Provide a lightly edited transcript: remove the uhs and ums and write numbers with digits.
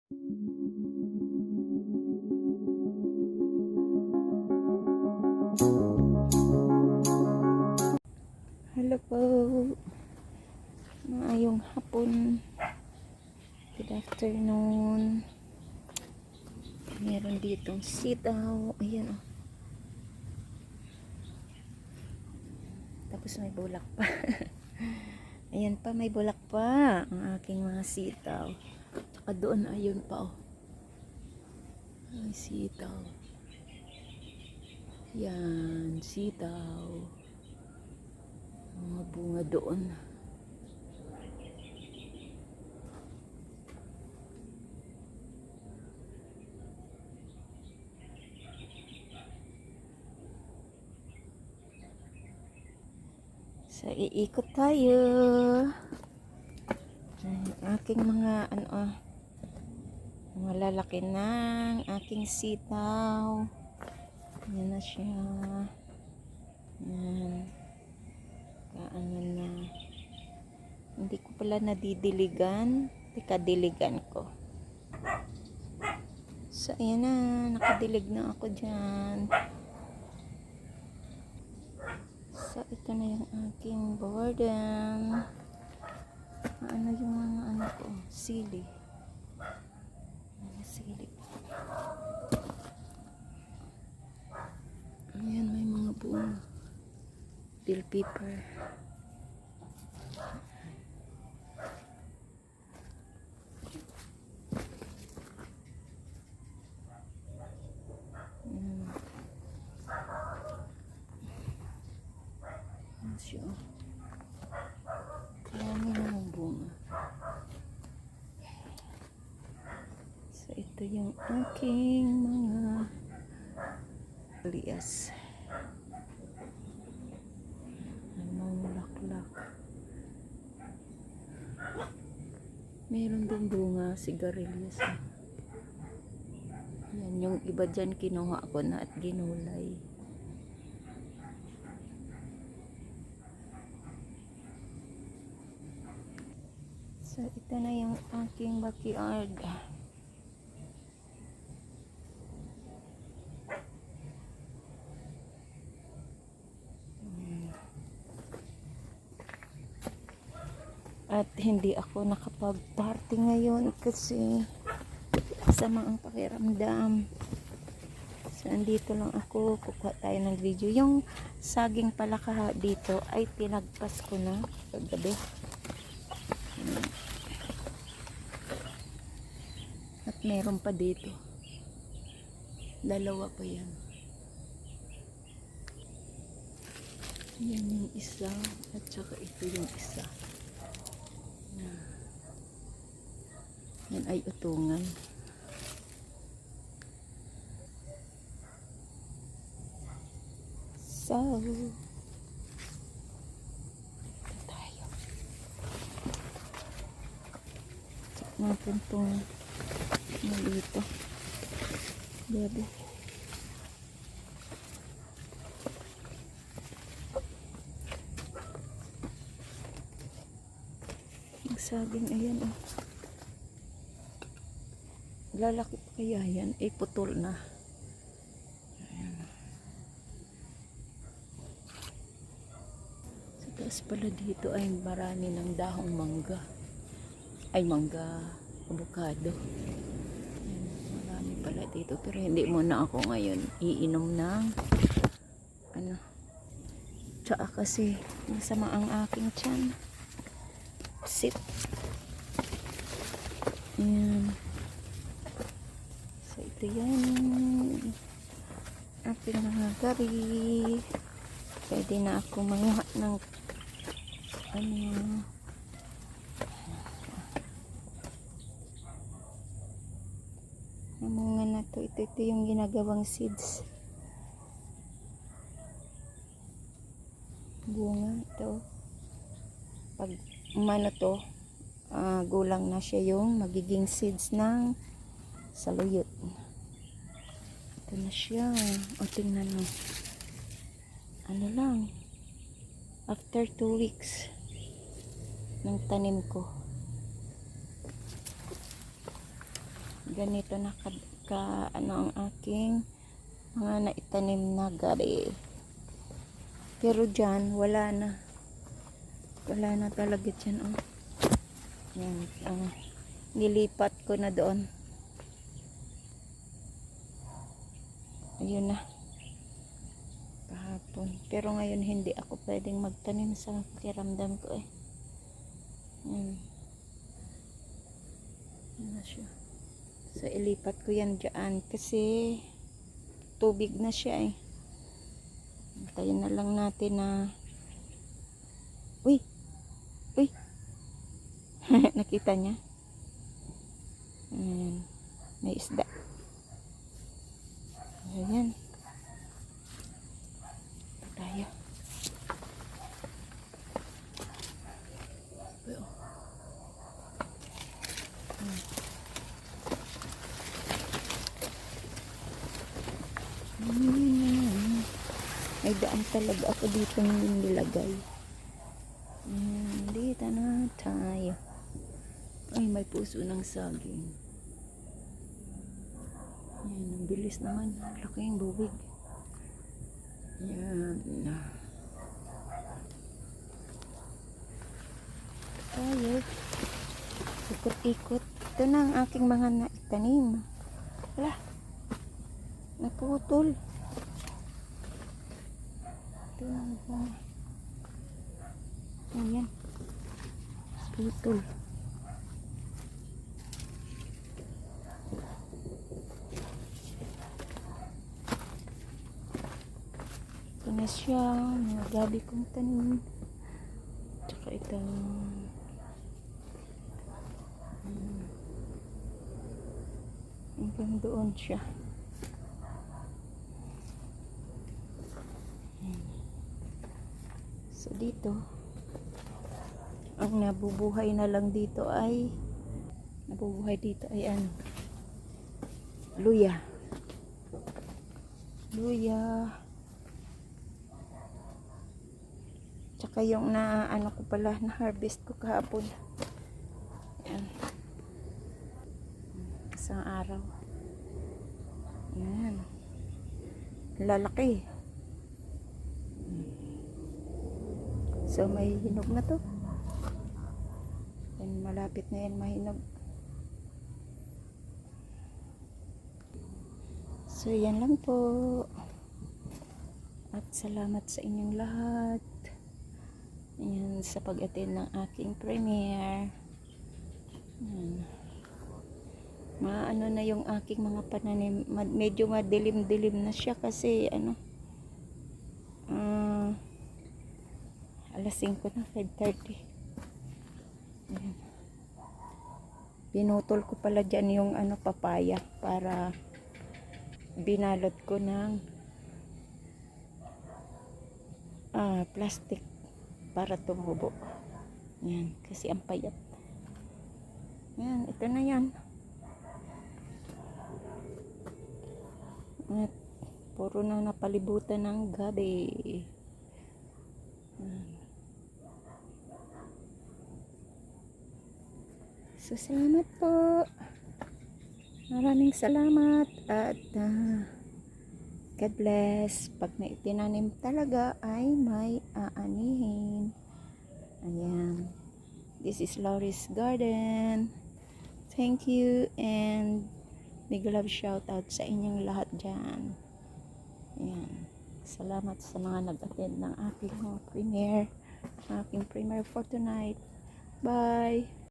Hello po. Maayong hapon. Good afternoon. Meron ditong sitaw. Ayan oh. Tapos may bulak pa. Ayan pa, may bulak pa ang aking mga sitaw. Tsaka doon, ayun pa oh. Ay, sitaw. Yan, sitaw. Mga bunga doon. So, iikot tayo. Aking mga mga lalaki ng aking sitaw. Yan na siya. Yan. Kaano na. Hindi ko pala nadidiligan. Teka, diligan ko. So, ayan na. Nakadilig na ako dyan. So, ito na yung aking boredom. Ano yung mga ko? Sili. Sili. Ayan, may mga bunga. Bell pepper. Siya. Kaya may mga bunga. So, ito yung aking mga lias. May mga laklak. Meron din bunga, sigarilyas. Yan, yung iba dyan kinuha ko na at ginulay. So, ito na yung aking backyard. At hindi ako nakapag-party ngayon kasi sama ang pakiramdam. So, andito lang ako. Kukuha tayo ng video. Yung saging palaka dito ay tinagpas ko na kagabi. At meron pa dito. Dalawa pa yan. Yan yung isa. At saka ito yung isa. Yan ay utungan. So, ito tayo. Check natin itong dito. Bebe. Yung saging, ayan oh. Lalaki pa kaya yan? Eh, putol na. Ayan. Sa taas pala dito ay marami ng dahong mangga. Ay, mangga. Avocado. Ayan, marami pala dito. Pero hindi muna ako ngayon iinom ng tsaa kasi masama ang aking tiyan. Sit. Ayan. So, ito yan. Ating mga gari. Pwede na ako manguha ng namunga na to. Ito yung ginagawang seeds. Bunga ito. Pag umano to, gulang na siya yung magiging seeds ng saluyot. Ito na siya. O, tingnan mo. Ano lang. After 2 weeks ng tanim ko. ganito na ano ang aking mga naitanim na gabi. Pero dyan, wala na talaga dyan, oh. Yan, nilipat ko na doon. Ayun na, kahapon. Pero ngayon hindi ako pwedeng magtanim sa pakiramdam ko, eh. Yan. Yan na siya. So, ilipat ko yan dyan kasi tubig na siya, eh. Antayin na lang natin na uy! Uy! Nakita niya? Ayan. May isda. Ayan. Ito tayo. May daan talaga ako dito ng nilagay. Dito na tayo. Ay, may puso ng saging. Yan, ang bilis naman. Laki yung bubig. Yan. Tayo. Ikot-ikot. Ito na ang aking mga naitanim. Wala. Naputol. Ito na ba? Ayan. Putol. Ito na siya. Mga gabi kong tanim. Tsaka ito. Hanggang doon siya. So dito, ang nabubuhay na lang dito ay ano, luya. Tsaka yung ano ko pala, na harvest ko kahapon. Yan. Isang araw. Yan. Lalaki. So may hinog na to. Yan, malapit na yan mahinog. So yan lang po. At salamat sa inyong lahat. Yan, sa pag-attend ng aking premiere. Yan. Maano na yung aking mga pananim. Medyo madilim-dilim na siya kasi ano, alas 5 na, 5:30. Ayan. Pinutol ko pala dyan yung ano, papaya para binalot ko ng plastic para tumubo. Yan, kasi ang payat. Yan, ito na yan. At puro na napalibutan ng gabi. Yan. So, salamat po. Maraming salamat. At God bless. Pag may itinanim talaga ay may aanihin. Ayan. This is Laurie's Garden. Thank you and big love shout out sa inyong lahat dyan. Ayan. Salamat sa mga nag-attend ng aking premiere for tonight. Bye!